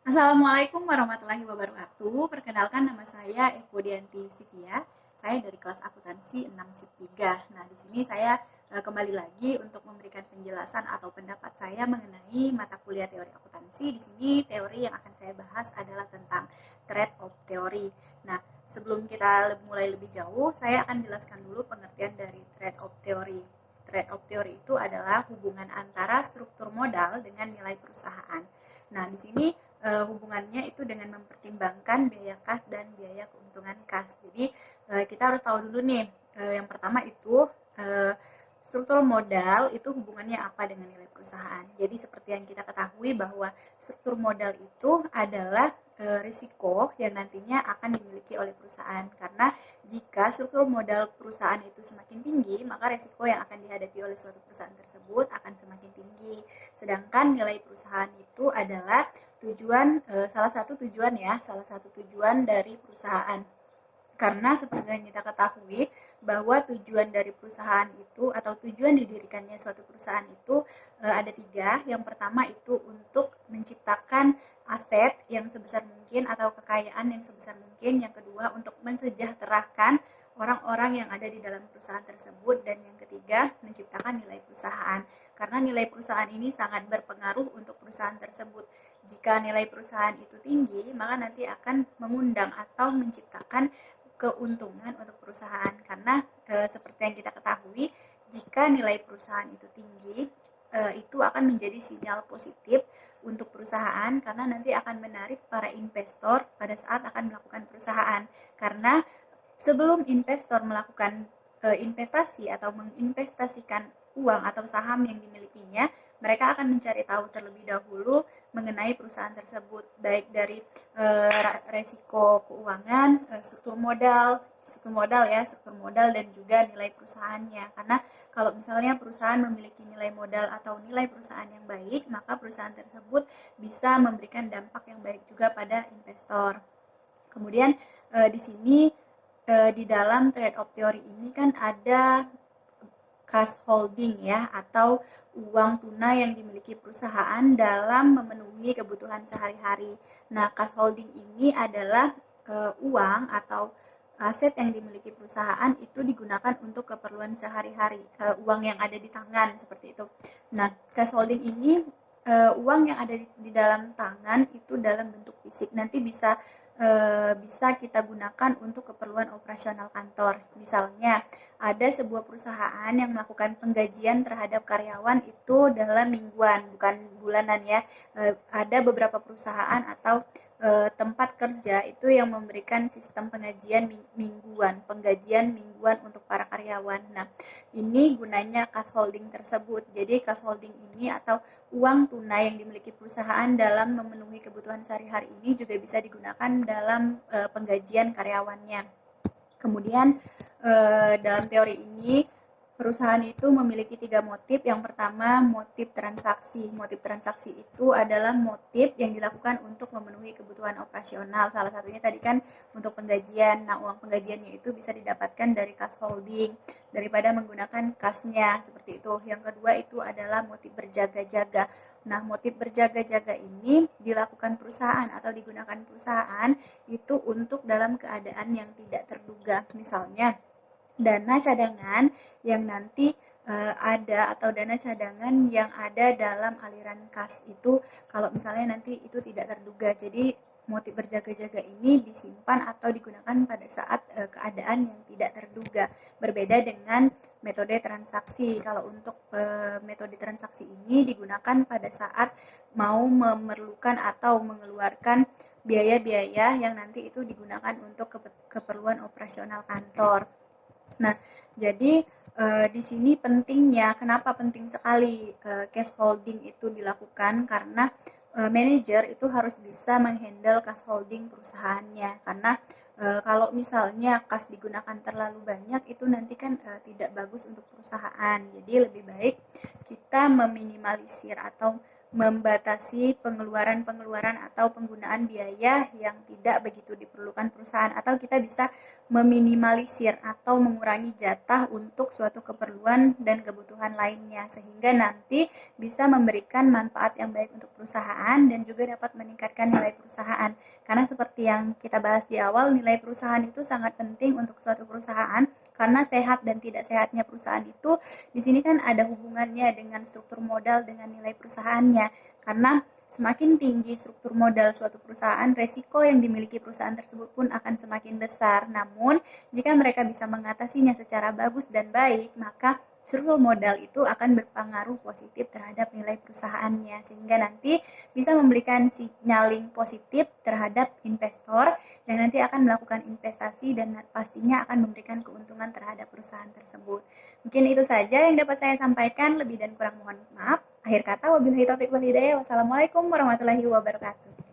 Assalamualaikum warahmatullahi wabarakatuh. Perkenalkan nama saya Eko Dianti Yustitia. Saya dari kelas akuntansi 6 SIP 3. Nah, di sini saya kembali lagi untuk memberikan penjelasan atau pendapat saya mengenai mata kuliah teori akuntansi. Di sini teori yang akan saya bahas adalah tentang trade of theory. Nah, sebelum kita mulai lebih jauh, saya akan jelaskan dulu pengertian dari trade of theory. Trade of theory itu adalah hubungan antara struktur modal dengan nilai perusahaan. Nah, di sini hubungannya itu dengan mempertimbangkan biaya kas dan biaya keuntungan kas. Jadi kita harus tahu dulu nih, yang pertama itu struktur modal itu hubungannya apa dengan nilai perusahaan. Jadi seperti yang kita ketahui bahwa struktur modal itu adalah risiko yang nantinya akan dimiliki oleh perusahaan. Karena jika struktur modal perusahaan itu semakin tinggi, maka risiko yang akan dihadapi oleh suatu perusahaan tersebut akan semakin tinggi. Sedangkan nilai perusahaan itu adalah salah satu tujuan dari perusahaan. Karena seperti yang kita ketahui bahwa tujuan dari perusahaan itu atau tujuan didirikannya suatu perusahaan itu ada tiga. Yang pertama itu untuk menciptakan aset yang sebesar mungkin atau kekayaan yang sebesar mungkin. Yang kedua untuk mensejahterakan orang-orang yang ada di dalam perusahaan tersebut. Dan yang ketiga menciptakan nilai perusahaan. Karena nilai perusahaan ini sangat berpengaruh untuk perusahaan tersebut. Jika nilai perusahaan itu tinggi, maka nanti akan mengundang atau menciptakan keuntungan untuk perusahaan karena seperti yang kita ketahui jika nilai perusahaan itu tinggi itu akan menjadi sinyal positif untuk perusahaan karena nanti akan menarik para investor pada saat akan melakukan perusahaan karena sebelum investor melakukan investasi atau menginvestasikan uang atau saham yang dimilikinya, mereka akan mencari tahu terlebih dahulu mengenai perusahaan tersebut, baik dari resiko keuangan, struktur modal dan juga nilai perusahaannya. Karena kalau misalnya perusahaan memiliki nilai modal atau nilai perusahaan yang baik, maka perusahaan tersebut bisa memberikan dampak yang baik juga pada investor. Kemudian di sini di dalam trade of theory ini kan ada cash holding ya atau uang tunai yang dimiliki perusahaan dalam memenuhi kebutuhan sehari-hari. Nah, cash holding ini adalah uang atau aset yang dimiliki perusahaan itu digunakan untuk keperluan sehari-hari, uang yang ada di tangan seperti itu. Nah, cash holding ini uang yang ada di dalam tangan itu dalam bentuk fisik nanti bisa kita gunakan untuk keperluan operasional kantor. Misalnya, ada sebuah perusahaan yang melakukan penggajian terhadap karyawan itu dalam mingguan, bukan bulanan ya. Ada beberapa perusahaan atau tempat kerja itu yang memberikan sistem penggajian mingguan untuk para karyawan. Nah, ini gunanya cash holding tersebut. Jadi cash holding ini atau uang tunai yang dimiliki perusahaan dalam memenuhi kebutuhan sehari-hari ini juga bisa digunakan dalam penggajian karyawannya. Kemudian dalam teori ini perusahaan itu memiliki tiga motif. Yang pertama motif transaksi. Motif transaksi itu adalah motif yang dilakukan untuk memenuhi kebutuhan operasional. Salah satunya tadi kan untuk penggajian. Nah, uang penggajiannya itu bisa didapatkan dari cash holding daripada menggunakan kasnya seperti itu. Yang kedua itu adalah motif berjaga-jaga. Nah, motif berjaga-jaga ini dilakukan perusahaan atau digunakan perusahaan itu untuk dalam keadaan yang tidak terduga. Misalnya dana cadangan yang nanti ada atau dana cadangan yang ada dalam aliran kas itu kalau misalnya nanti itu tidak terduga. Jadi motif berjaga-jaga ini disimpan atau digunakan pada saat keadaan yang tidak terduga. Berbeda dengan metode transaksi. Kalau untuk metode transaksi ini digunakan pada saat mau memerlukan atau mengeluarkan biaya-biaya yang nanti itu digunakan untuk keperluan operasional kantor. Nah, jadi di sini pentingnya, kenapa penting sekali cash holding itu dilakukan karena manajer itu harus bisa menghandle cash holding perusahaannya karena kalau misalnya kas digunakan terlalu banyak itu nanti kan tidak bagus untuk perusahaan. Jadi lebih baik kita meminimalisir atau membatasi pengeluaran-pengeluaran atau penggunaan biaya yang tidak begitu diperlukan perusahaan, atau kita bisa meminimalisir atau mengurangi jatah untuk suatu keperluan dan kebutuhan lainnya, sehingga nanti bisa memberikan manfaat yang baik untuk perusahaan dan juga dapat meningkatkan nilai perusahaan. Karena seperti yang kita bahas di awal, nilai perusahaan itu sangat penting untuk suatu perusahaan, karena sehat dan tidak sehatnya perusahaan itu di sini kan ada hubungannya dengan struktur modal dengan nilai perusahaannya. Karena semakin tinggi struktur modal suatu perusahaan, resiko yang dimiliki perusahaan tersebut pun akan semakin besar. Namun, jika mereka bisa mengatasinya secara bagus dan baik, maka struktur modal itu akan berpengaruh positif terhadap nilai perusahaannya, sehingga nanti bisa memberikan signaling positif terhadap investor dan nanti akan melakukan investasi dan pastinya akan memberikan keuntungan terhadap perusahaan tersebut. Mungkin itu saja yang dapat saya sampaikan, lebih dan kurang mohon maaf. Akhir kata, wabillahi taufiq wal hidayah. Wassalamualaikum warahmatullahi wabarakatuh.